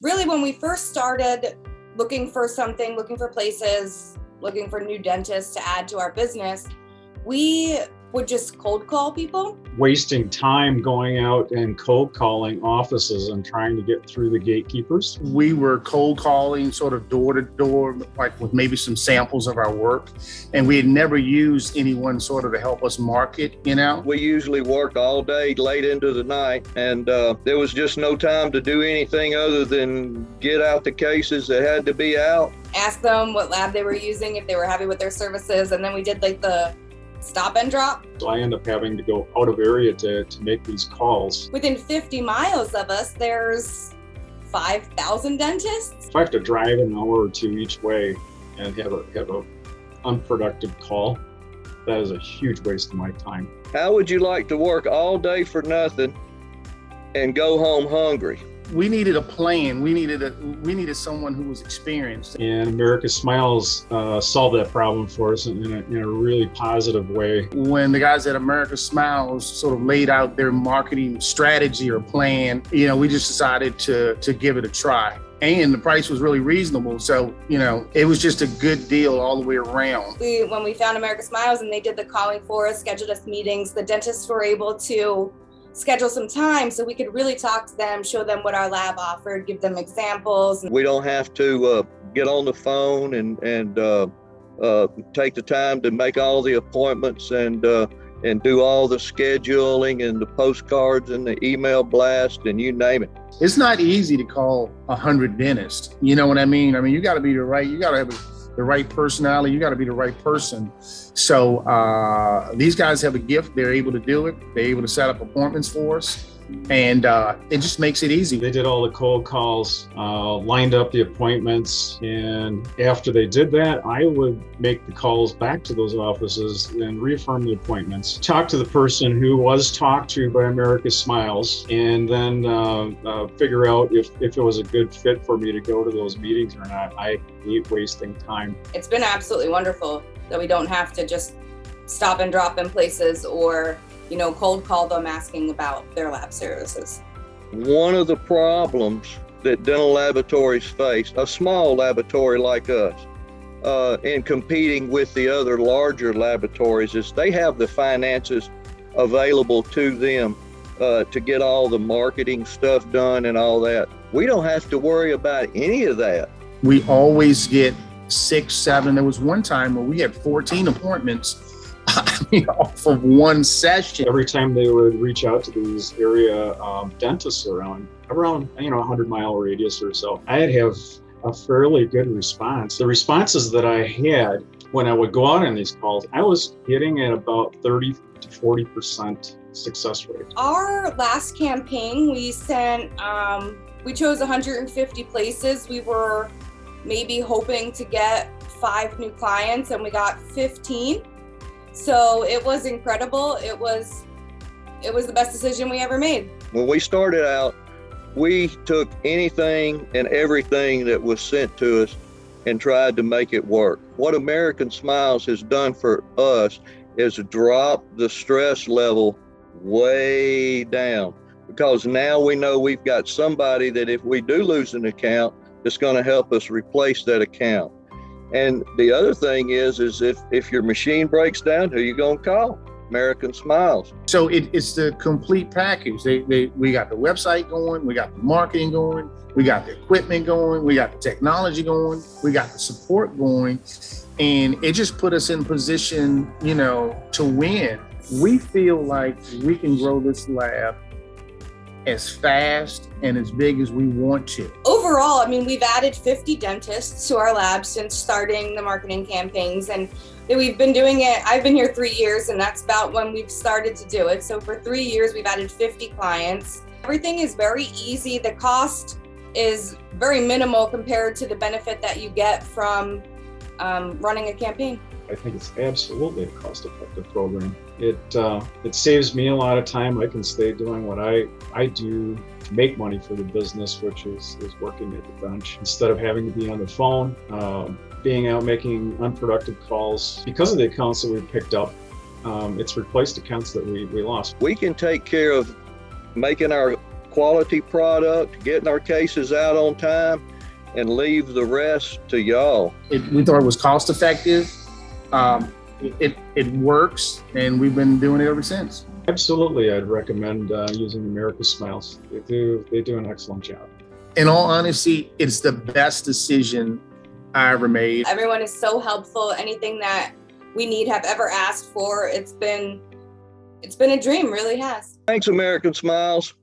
Really, when we first started looking for something, looking for places, looking for new dentists to add to our business, we would just cold call people. Wasting time going out and cold calling offices and trying to get through the gatekeepers. We were cold calling sort of door to door, like with maybe some samples of our work. And we had never used anyone sort of to help us market, We usually worked all day, late into the night, and there was just no time to do anything other than get out the cases that had to be out. Ask them what lab they were using, if they were happy with their services, and then we did like the stop and drop. So I end up having to go out of area to make these calls. Within 50 miles of us, there's 5,000 dentists. If I have to drive an hour or two each way and have a unproductive call, that is a huge waste of my time. How would you like to work all day for nothing and go home hungry? we needed a plan. We needed someone who was experienced. And AmericaSmiles solved that problem for us in a really positive way. When the guys at AmericaSmiles sort of laid out their marketing strategy or plan, we just decided to give it a try. And the price was really reasonable. So, it was just a good deal all the way around. When we found AmericaSmiles and they did the calling for us, scheduled us meetings, the dentists were able to schedule some time so we could really talk to them, show them what our lab offered, give them examples. We don't have to get on the phone and take the time to make all the appointments and do all the scheduling and the postcards and the email blast and you name it. It's not easy to call 100 dentists. You know what I mean? You got to be you got to have the right personality. You got to be the right person. So these guys have a gift. They're able to do it. They're able to set up appointments for us. And it just makes it easy. They did all the cold calls, lined up the appointments. And after they did that, I would make the calls back to those offices and reaffirm the appointments. Talk to the person who was talked to by AmericaSmiles, and then figure out if it was a good fit for me to go to those meetings or not. I hate wasting time. It's been absolutely wonderful that we don't have to just stop and drop in places or cold call them asking about their lab services. One of the problems that dental laboratories face, a small laboratory like us, in competing with the other larger laboratories, is they have the finances available to them to get all the marketing stuff done and all that. We don't have to worry about any of that. We always get 6, 7. There was one time where we had 14 appointments off of one session. Every time they would reach out to these area dentists around 100-mile radius or so, I'd have a fairly good response. The responses that I had when I would go out on these calls, I was getting at about 30 to 40% success rate. Our last campaign, we chose 150 places. We were maybe hoping to get 5 new clients, and we got 15. So it was incredible. It was the best decision we ever made. When we started out, we took anything and everything that was sent to us and tried to make it work. What AmericaSmiles has done for us is drop the stress level way down, because now we know we've got somebody that if we do lose an account, that's going to help us replace that account. And the other thing is if your machine breaks down, who you going to call? AmericaSmiles. So it's the complete package. We got the website going, we got the marketing going, we got the equipment going, we got the technology going, we got the support going, and it just put us in position, to win. We feel like we can grow this lab as fast and as big as we want to. Overall, we've added 50 dentists to our lab since starting the marketing campaigns, and we've been doing it. I've been here 3 years, and that's about when we've started to do it. So for 3 years, we've added 50 clients. Everything is very easy. The cost is very minimal compared to the benefit that you get from running a campaign. I think it's absolutely a cost-effective program. It saves me a lot of time. I can stay doing what I do to make money for the business, which is working at the bench instead of having to be on the phone, being out making unproductive calls. Because of the accounts that we picked up, it's replaced accounts that we lost. We can take care of making our quality product, getting our cases out on time, and leave the rest to y'all. We thought it was cost effective. It works, and we've been doing it ever since. Absolutely, I'd recommend using AmericaSmiles. They do an excellent job. In all honesty, it's the best decision I ever made. Everyone is so helpful. Anything that we need, have ever asked for, it's been a dream, really has. Thanks, AmericaSmiles.